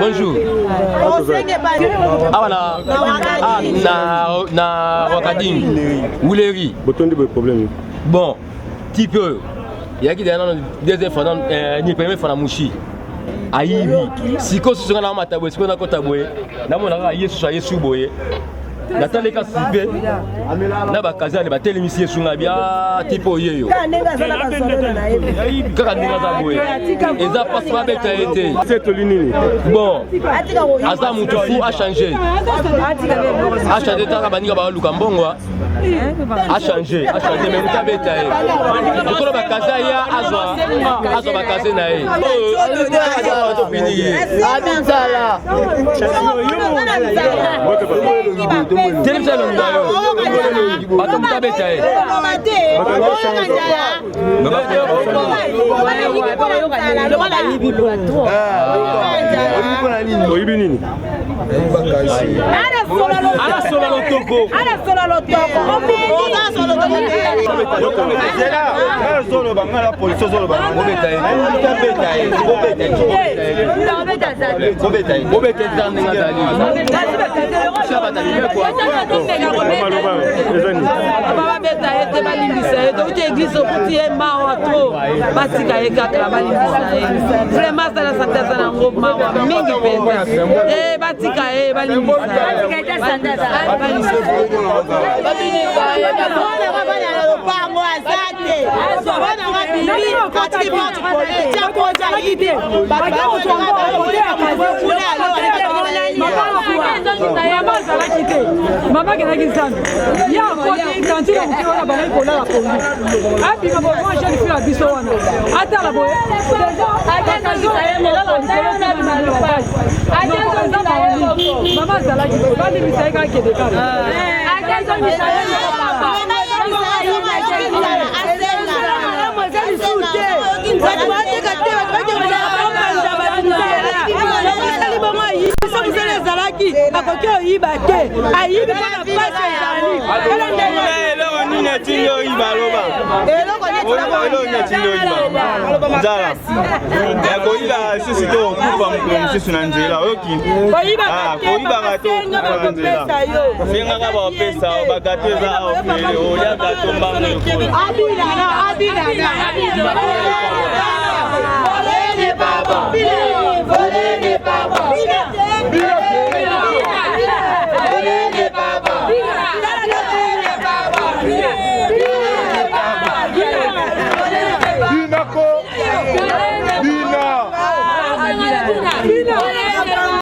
Bonjour. Na Wakading, Wouleri. Bon, petit peu. Il y a qui derrière deuxième fois, ni premier fois la mouchi. Aïe, si qu'on se rend à Mataboué, si qu'on a Kotaboué, n'a mon ara Yesu soit Yesu boye. Nathan les cas sipé, n'a pas casé les batailles ici sur la bia tipo yeyo. Quand on a boué, et ça passe pas bête a été. Bon, Asa Moutoufu a changé. A changé ta bani ba Lukambongwa. A changé, mais vous avez été. Vous le bakaza ya azo bakaze na e. Télévision d'ailleurs. Attends, tu as bêté. Maman qui a dit ça. Il y a un côté quand il a balai pour la police. Ah puis moi j'ai fait la bisouane. Attends la boye. Maman ça là qui va dire ça quand qui décale. Voler n'est pas bon.